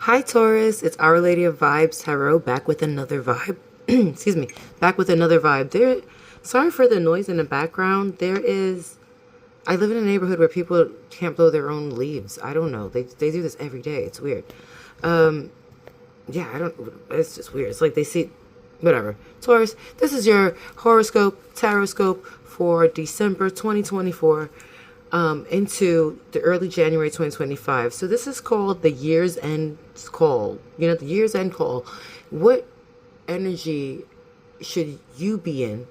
Hi Taurus, it's Our Lady of Vibes Tarot back with another vibe. Excuse me, back with another vibe. Sorry for the noise in the background. I live in a neighborhood where people can't blow their own leaves. I don't know. They do this every day. It's weird. Yeah, it's just weird. It's like they see, whatever. Taurus, this is your horoscope, taroscope for December 2024. Into the early January 2025. So this is called the year's end call. You know, the year's end call. What energy should you be in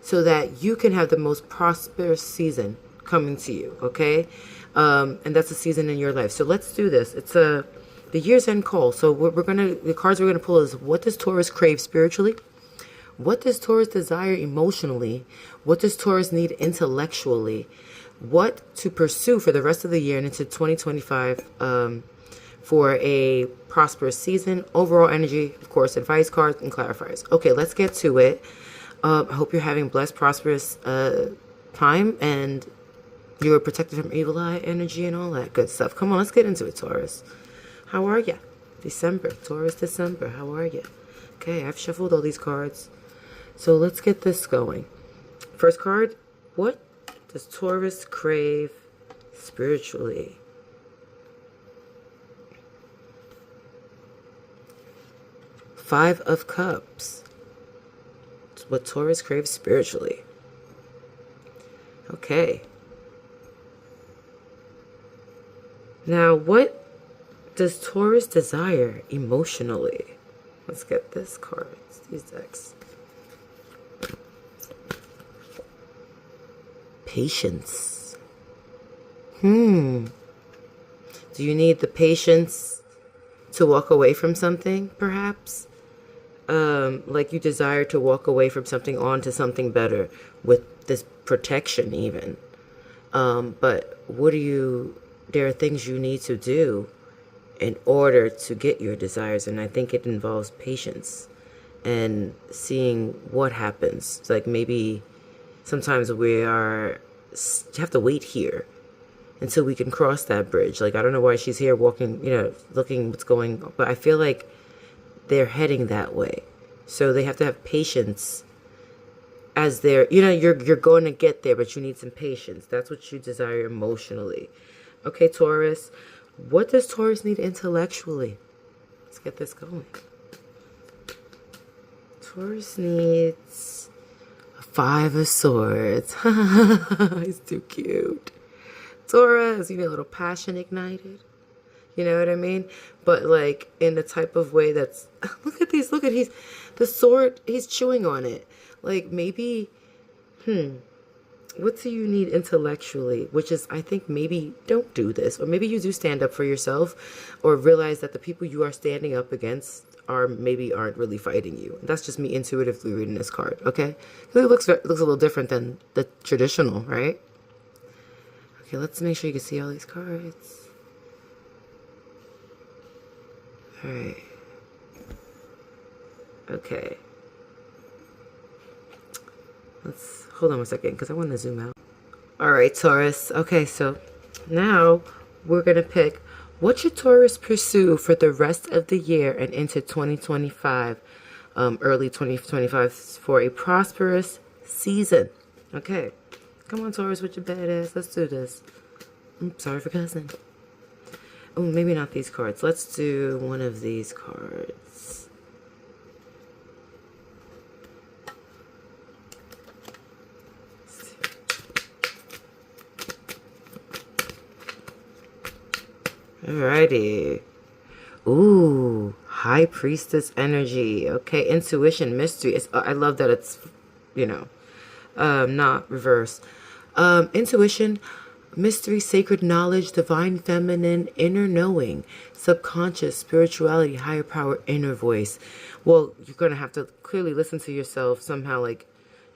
so that you can have the most prosperous season coming to you, okay? And that's a season in your life. So let's do this. It's the year's end call. So the cards we're gonna pull is, what does Taurus crave spiritually? What does Taurus desire emotionally? What does Taurus need intellectually? What to pursue for the rest of the year and into 2025 for a prosperous season, overall energy, of course, advice cards and clarifiers. Okay, let's get to it. I hope you're having blessed, prosperous time and you're protected from evil eye energy and all that good stuff. Come on, let's get into it, Taurus. How are you? Taurus December, how are you? Okay, I've shuffled all these cards. So let's get this going. First card, what does Taurus crave spiritually? Five of Cups. It's what Taurus craves spiritually. Okay. Now, what does Taurus desire emotionally? Let's get this card. These decks. Patience. Do you need the patience to walk away from something, perhaps? Like you desire to walk away from something onto something better with this protection even. But there are things you need to do in order to get your desires. And I think it involves patience and seeing what happens. It's like maybe sometimes you have to wait here until we can cross that bridge. Like, I don't know why she's here walking, looking what's going on, but I feel like they're heading that way. So they have to have patience as you're going to get there, but you need some patience. That's what you desire emotionally. Okay, Taurus, what does Taurus need intellectually? Let's get this going. Taurus needs Five of Swords. He's too cute. Taurus, you need a little passion ignited. You know what I mean? But like in the type of way that's, look at the sword, he's chewing on it. Like maybe, what do you need intellectually? Which is, I think maybe don't do this. Or maybe you do stand up for yourself or realize that the people you are standing up against aren't really fighting you. That's just me intuitively reading this card, okay? It looks a little different than the traditional, right? Okay, let's make sure you can see all these cards. All right. Okay. Let's hold on one second because I want to zoom out. All right, Taurus. Okay, so now we're gonna pick, what should Taurus pursue for the rest of the year and into 2025, early 2025, for a prosperous season? Okay. Come on, Taurus, with your badass. Let's do this. I'm sorry for cussing. Oh, maybe not these cards. Let's do one of these cards. Alrighty. Ooh, High Priestess energy. Okay, intuition, mystery. I love that it's, not reverse. Intuition, mystery, sacred knowledge, divine feminine, inner knowing, subconscious, spirituality, higher power, inner voice. Well, you're going to have to clearly listen to yourself somehow, like,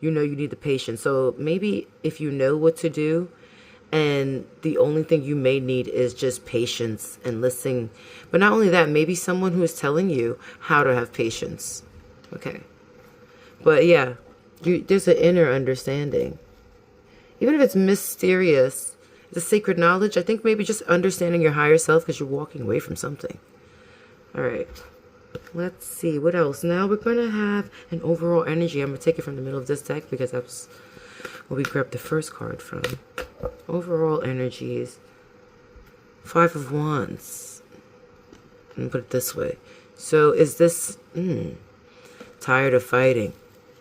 you need the patience. So maybe if you know what to do, and the only thing you may need is just patience and listening. But not only that, maybe someone who is telling you how to have patience. Okay. But yeah, there's an inner understanding. Even if it's mysterious, the sacred knowledge, I think maybe just understanding your higher self because you're walking away from something. All right. Let's see. What else? Now we're going to have an overall energy. I'm going to take it from the middle of this deck because that's where we grabbed the first card from. Overall energies. 5 of Wands. Let me put it this way. So is this... tired of fighting?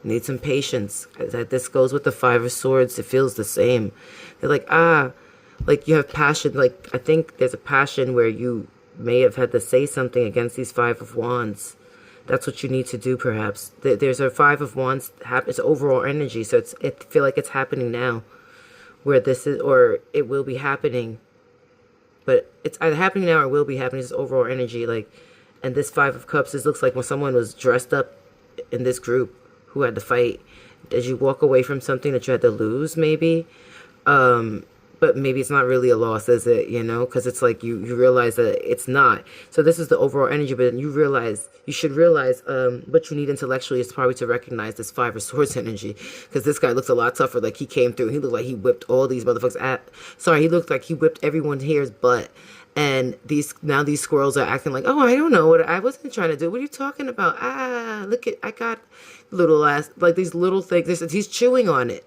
Need some patience. That this goes with the 5 of Swords. It feels the same. They're like, like you have passion. Like, I think there's a passion where you may have had to say something against these 5 of Wands. That's what you need to do, perhaps. There's a 5 of Wands. It's overall energy, so I feel like it's happening now, where this is, or it will be happening. But it's either happening now or will be happening. It's overall energy, like, and this 5 of Cups. This looks like when someone was dressed up in this group who had to fight. As you walk away from something that you had to lose, maybe. But maybe it's not really a loss, is it? You know, because it's like you realize that it's not. So this is the overall energy, but then you should realize what you need intellectually is probably to recognize this 5 of Swords energy. Because this guy looks a lot tougher. Like he came through. He looked like he whipped all these motherfuckers he looked like he whipped everyone here's butt. And these squirrels are acting like, oh, I don't know what I wasn't trying to do. What are you talking about? Look at, I got little ass, like these little things. He's chewing on it.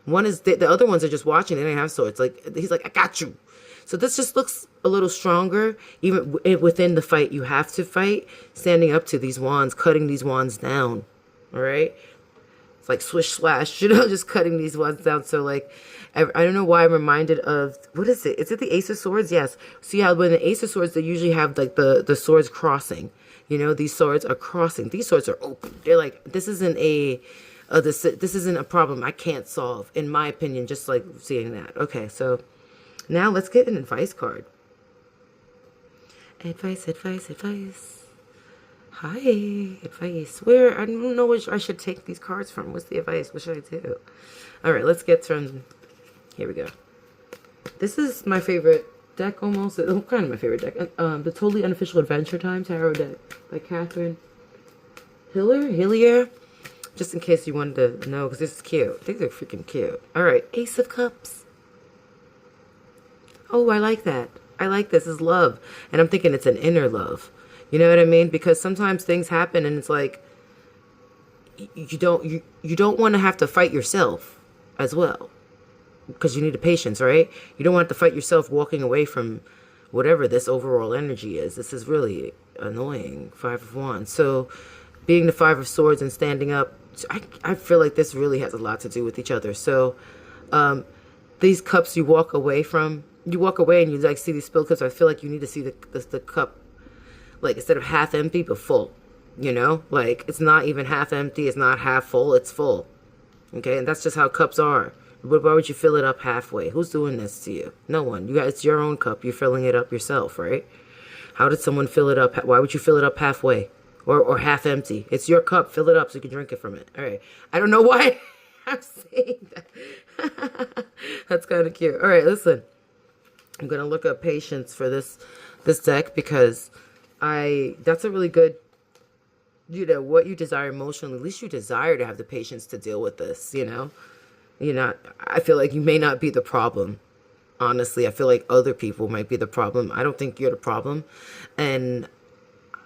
One is, the other ones are just watching. They don't have swords. Like, he's like, I got you. So this just looks a little stronger. Even within the fight, you have to fight. Standing up to these wands, cutting these wands down. All right? It's like swish slash, just cutting these wands down. So like, I don't know why I'm reminded of, what is it? Is it the Ace of Swords? Yes. See how when the Ace of Swords, they usually have like the swords crossing. You know, these swords are crossing. These swords are open. They're like, this isn't a problem I can't solve, in my opinion, just like seeing that. Okay, so now let's get an advice card. Advice. Hi, advice. Where? I don't know which I should take these cards from. What's the advice? What should I do? All right, let's get from... Here we go. This is my favorite deck almost. It's kind of my favorite deck. The Totally Unofficial Adventure Time Tarot deck by Catherine Hillier. Just in case you wanted to know, because this is cute. These are freaking cute. All right, Ace of Cups. Oh, I like that. I like this. This is love. And I'm thinking it's an inner love. You know what I mean? Because sometimes things happen and it's like, you don't want to have to fight yourself as well. Because you need the patience, right? You don't want to fight yourself walking away from whatever this overall energy is. This is really annoying. 5 of Wands. So being the 5 of Swords and standing up, I feel like this really has a lot to do with each other. So these cups you walk away from, you walk away and you like see these spilled cups. I feel like you need to see the cup, like instead of half empty, but full. You know, like it's not even half empty. It's not half full. It's full. Okay, and that's just how cups are. But why would you fill it up halfway? Who's doing this to you? No one. It's your own cup. You're filling it up yourself, right? How did someone fill it up? Why would you fill it up halfway or half empty? It's your cup. Fill it up so you can drink it from it. All right. I don't know why I'm saying that. That's kind of cute. All right, listen. I'm gonna look up patience for this deck because that's a really good. You know, what you desire emotionally, at least you desire to have the patience to deal with this, you know? I feel like you may not be the problem. Honestly, I feel like other people might be the problem. I don't think you're the problem. And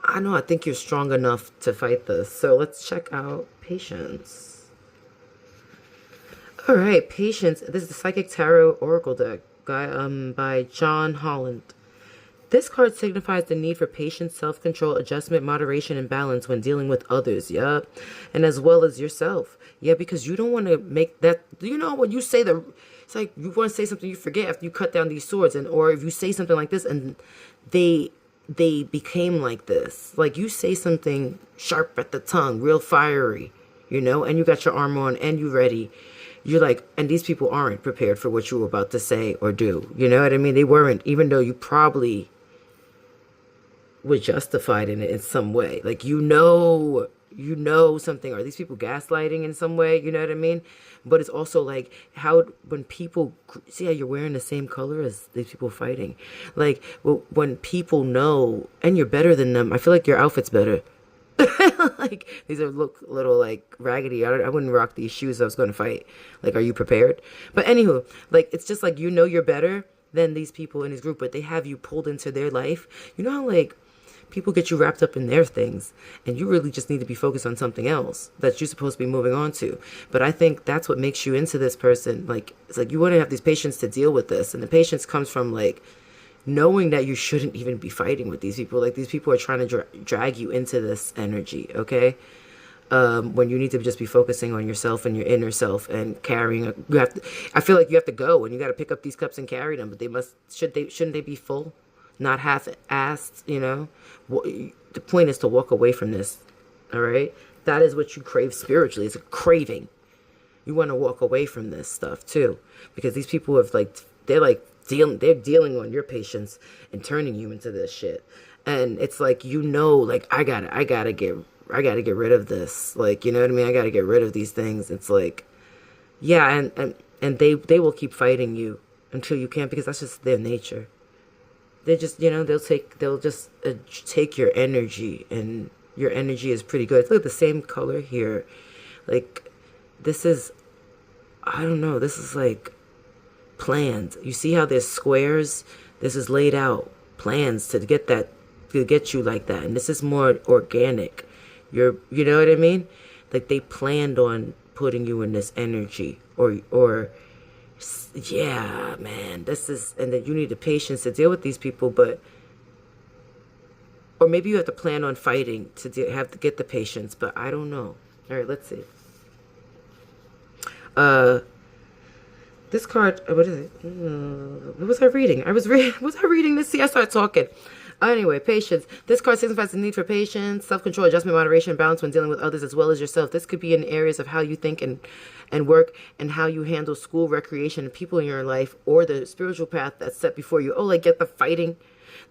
I think you're strong enough to fight this. So let's check out patience. All right, patience. This is the Psychic Tarot Oracle deck by John Holland. This card signifies the need for patience, self-control, adjustment, moderation, and balance when dealing with others, yeah, and as well as yourself, yeah, because you don't want to make that, you know, when you say it's like you want to say something you forget after you cut down these swords, or if you say something like this and they became like this, like you say something sharp at the tongue, real fiery, you know, and you got your armor on and you ready. You're like, and these people aren't prepared for what you were about to say or do. You know what I mean? They weren't, even though you probably were justified in it in some way. Like, you know something. Are these people gaslighting in some way? You know what I mean? But it's also like when people see how you're wearing the same color as these people fighting. Like, when people know and you're better than them, I feel like your outfit's better. Like, these look a little like raggedy. I wouldn't rock these shoes if I was going to fight. Like, are you prepared? But anywho, like, it's just like, you're better than these people in this group, but they have you pulled into their life. You know how like People get you wrapped up in their things, and you really just need to be focused on something else that you're supposed to be moving on to. But I think that's what makes you into this person. Like, it's like you want to have these patience to deal with this, and the patience comes from like knowing that you shouldn't even be fighting with these people. Like, these people are trying to drag you into this energy, okay? When you need to just be focusing on yourself and your inner self and carrying. I feel like you have to go and you got to pick up these cups and carry them. But shouldn't they be full, not half-assed? You know, the point is to walk away from this. All right, that is what you crave spiritually. It's a craving. You want to walk away from this stuff too, because these people have they're dealing on your patience and turning you into this shit. And it's like, like I gotta get rid of this. Like, you know what I mean? I gotta get rid of these things. It's like, yeah, and they will keep fighting you until you can't, because that's just their nature. They just, they'll just take your energy, and your energy is pretty good. Look at the same color here. Like, this is, I don't know, this is like planned. You see how there's squares? This is laid out, plans to get you like that. And this is more organic. You know what I mean? Like, they planned on putting you in this energy, or yeah, man, this is, and then you need the patience to deal with these people, or maybe you have to plan on fighting to have to get the patience, but I don't know. All right, let's see. This card, what is it? What was I reading? Was I reading this? See, I started talking. Anyway, patience. This card signifies the need for patience, self-control, adjustment, moderation, and balance when dealing with others as well as yourself. This could be in areas of how you think and work, and how you handle school, recreation, and people in your life, or the spiritual path that's set before you. Oh, like, get the fighting,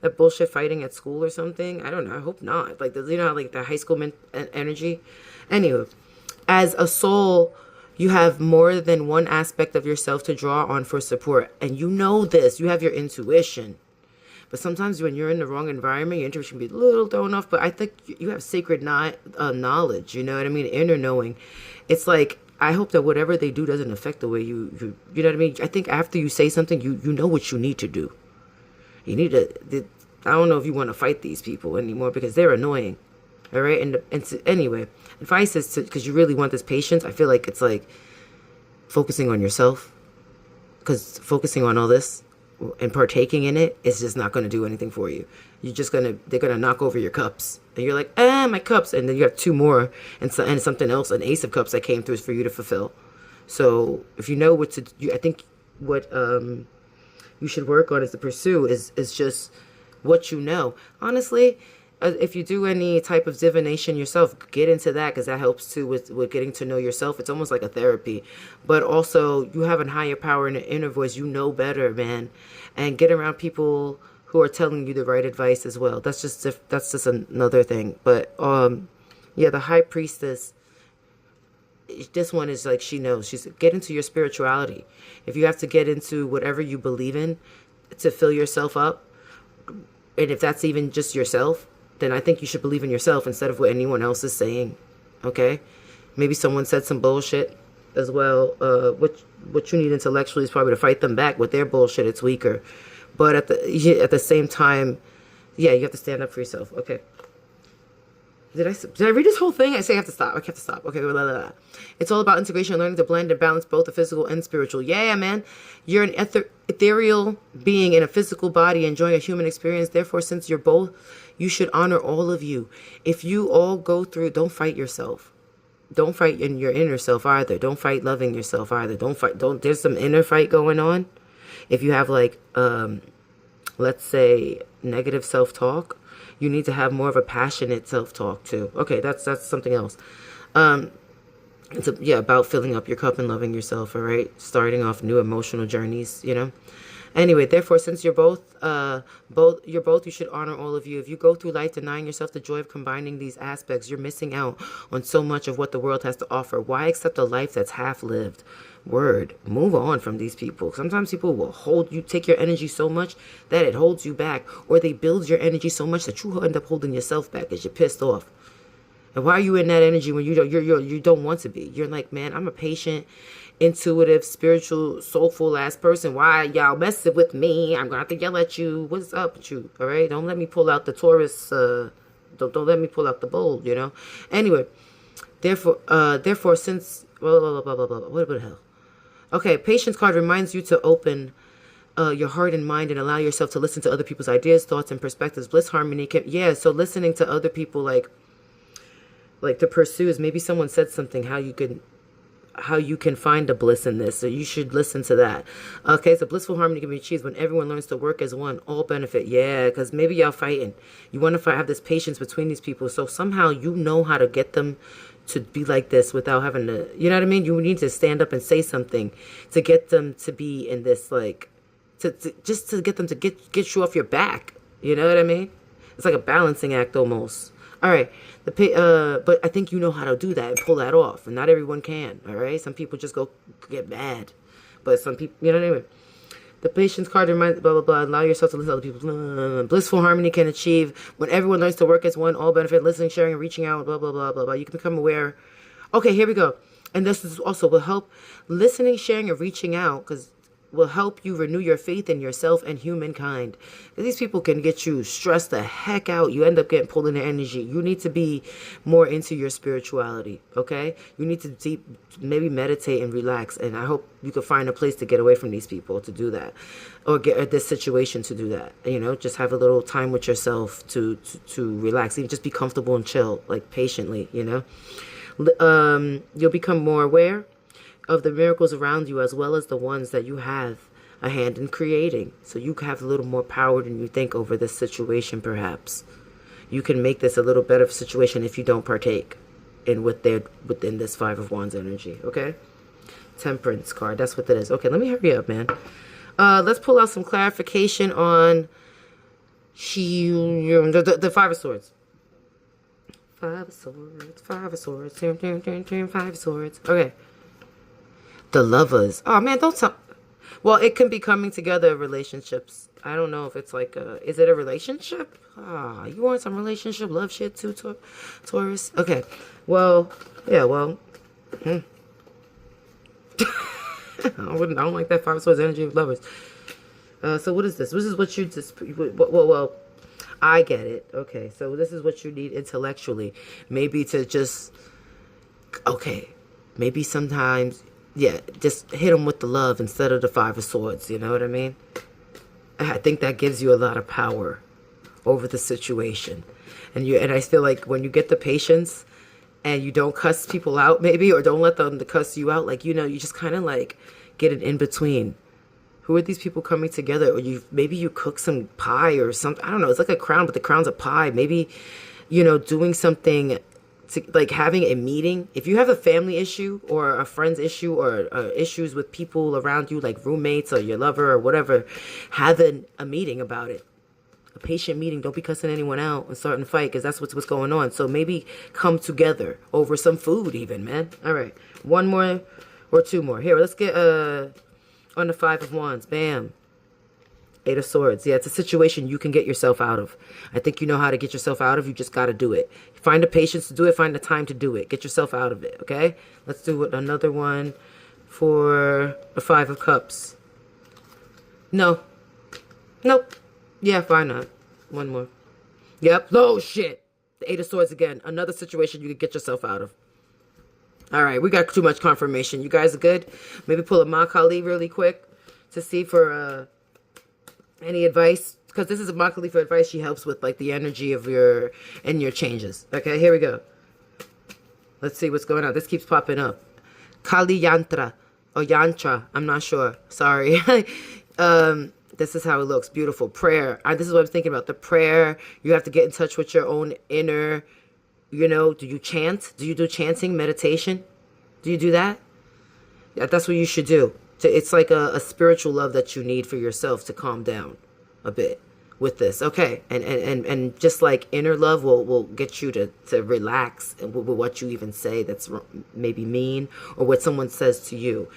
that bullshit fighting at school or something. I don't know. I hope not. Like, like the high school energy. Anyway, as a soul, you have more than one aspect of yourself to draw on for support. And you know this. You have your intuition. But sometimes when you're in the wrong environment, your intuition can be a little thrown off. But I think you have sacred knowledge. You know what I mean? Inner knowing. It's like, I hope that whatever they do doesn't affect the way you know what I mean? I think after you say something, you know what you need to do. You need to, I don't know if you want to fight these people anymore, because they're annoying. All right? Anyway, advice is because you really want this patience. I feel like it's like focusing on yourself, because focusing on all this and partaking in it is just not going to do anything for you. They're going to knock over your cups, and you're like, my cups. And then you have two more and something else, an ace of cups that came through for you to fulfill. So if you know what to do, I think what you should work on is to pursue is just what you know. Honestly, if you do any type of divination yourself, get into that, because that helps too with getting to know yourself. It's almost like a therapy. But also, you have a higher power in the inner voice. You know better, man. And get around people who are telling you the right advice as well. That's just another thing. But yeah, the High Priestess, this one is like, she knows. She's, get into your spirituality. If you have to get into whatever you believe in to fill yourself up, and if that's even just yourself, then I think you should believe in yourself instead of what anyone else is saying. Okay? Maybe someone said some bullshit as well. What you need intellectually is probably to fight them back with their bullshit. It's weaker. But at the same time, yeah, you have to stand up for yourself. Okay. Did I read this whole thing? I say I have to stop. I have to stop. Okay. Blah, blah, blah. It's all about integration and learning to blend and balance both the physical and spiritual. Yeah, man. You're an ethereal being in a physical body enjoying a human experience. Therefore, since you're both, you should honor all of you. If you all go through, don't fight yourself. Don't fight in your inner self either. Don't fight loving yourself either. There's some inner fight going on. If you have like, let's say, negative self-talk, you need to have more of a passionate self-talk too. Okay, that's something else. It's about filling up your cup and loving yourself, all right? Starting off new emotional journeys, you know? Anyway, therefore, since you're both, you should honor all of you. If you go through life denying yourself the joy of combining these aspects, you're missing out on so much of what the world has to offer. Why accept a life that's half-lived? Word. Move on from these people. Sometimes people will take your energy so much that it holds you back, or they build your energy so much that you end up holding yourself back because you're pissed off. And why are you in that energy when you don't want to be? You're like, man, I'm a patient. intuitive, spiritual, soulful ass person. Why y'all messing with me? I'm gonna have to yell at you. What's up with you? All right, don't let me pull out the Taurus. Don't let me pull out the bull. You know. Anyway, therefore, since blah blah blah blah blah blah. What the hell? Okay, patience card reminds you to open your heart and mind and allow yourself to listen to other people's ideas, thoughts, and perspectives. Bliss, harmony, so listening to other people, like to pursue is maybe someone said something, how you can find a bliss in this. So you should listen to that. Okay, so blissful harmony can be achieved when everyone learns to work as one, all benefit. Yeah, because maybe y'all fighting. You want to have this patience between these people. So somehow you know how to get them to be like this without having to, you know what I mean? You need to stand up and say something to get them to be in this, like, just to get them to get you off your back. You know what I mean? It's like a balancing act almost. All right. But I think you know how to do that and pull that off. And not everyone can. All right. Some people just get mad. But some people, you know what I mean? The patience card reminds, blah, blah, blah. Allow yourself to listen to other people. Blah, blah, blah. Blissful harmony can achieve when everyone learns to work as one, all benefit, listening, sharing, and reaching out, blah, blah, blah, blah, blah. You can become aware. Okay, here we go. And this is also will help listening, sharing, and reaching out, because will help you renew your faith in yourself and humankind. These people can get you stressed the heck out. You end up getting pulled in their energy. You need to be more into your spirituality, okay? You need to maybe meditate and relax. And I hope you can find a place to get away from these people to do that, or get at this situation to do that. You know, just have a little time with yourself to relax. Even just be comfortable and chill, like patiently, you know? You'll become more aware of the miracles around you, as well as the ones that you have a hand in creating. So you have a little more power than you think over this situation. Perhaps you can make this a little better situation if you don't partake in within this Five of Wands energy. Okay, Temperance card, that's what that is. Okay, let me hurry up, man. Let's pull out some clarification on the Five of Swords. Five of Swords, Five of Swords, Five of Swords. Okay. The Lovers. Oh, man, don't tell. Well, it can be coming together relationships. I don't know if it's like is it a relationship? Ah, you want some relationship love shit too, Taurus? Okay. Well, yeah, well. I don't like that Five of Swords energy of Lovers. So what is this? This is what you just, well, I get it. Okay, so this is what you need intellectually. Maybe to just, okay, maybe sometimes, yeah, just hit them with the love instead of the Five of Swords. You know what I mean? I think that gives you a lot of power over the situation. And I feel like when you get the patience and you don't cuss people out, maybe, or don't let them to cuss you out, like, you know, you just kind of like get an in-between. Who are these people coming together? Or maybe you cook some pie or something. I don't know. It's like a crown, but the crown's a pie. Maybe, you know, doing something like having a meeting. If you have a family issue or a friend's issue or issues with people around you, like roommates or your lover or whatever, having a meeting about it. A patient meeting. Don't be cussing anyone out and starting to fight, because that's what's going on. So maybe come together over some food even, man. All right. One more or two more. Here, let's get on the Five of Wands. Bam. Eight of Swords. Yeah, it's a situation you can get yourself out of. I think you know how to get yourself out of. You just got to do it. Find the patience to do it. Find the time to do it. Get yourself out of it, okay? Let's do another one for the Five of Cups. No. Nope. Yeah, why not? One more. Yep. Oh, shit. The Eight of Swords again. Another situation you can get yourself out of. All right, we got too much confirmation. You guys are good? Maybe pull a Makali really quick to see for any advice, because this is a Makali for advice. She helps with like the energy of your changes. Okay, here we go. Let's see what's going on. This keeps popping up. Kali Yantra or Yantra. I'm not sure. Sorry. This is how it looks. Beautiful. Prayer. This is what I'm thinking about. The prayer. You have to get in touch with your own inner, you know, do you chant? Do you do chanting, meditation? Do you do that? Yeah, that's what you should do. It's like a spiritual love that you need for yourself to calm down a bit with this. Okay. And just like inner love will get you to relax with what you even say that's maybe mean, or what someone says to you.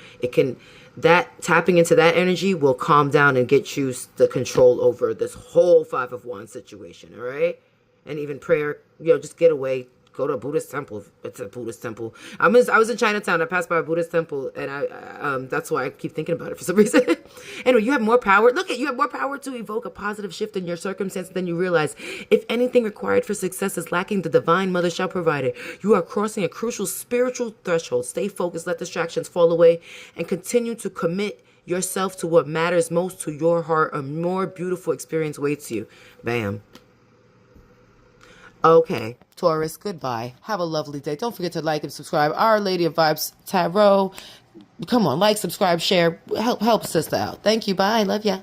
That tapping into that energy will calm down and get you the control over this whole Five of Wands situation. All right. And even prayer, you know, just get away, go to a Buddhist temple. It's a Buddhist temple. I was in Chinatown. I passed by a Buddhist temple, and that's why I keep thinking about it for some reason. Anyway, you have more power. You have more power to evoke a positive shift in your circumstances than you realize. If anything required for success is lacking, the Divine Mother shall provide it. You are crossing a crucial spiritual threshold. Stay focused, let distractions fall away, and continue to commit yourself to what matters most to your heart. A more beautiful experience waits you. Bam. Okay, Taurus, goodbye. Have a lovely day. Don't forget to like and subscribe. Our Lady of Vibes Tarot. Come on, like, subscribe, share. Help sister out. Thank you. Bye. Love ya.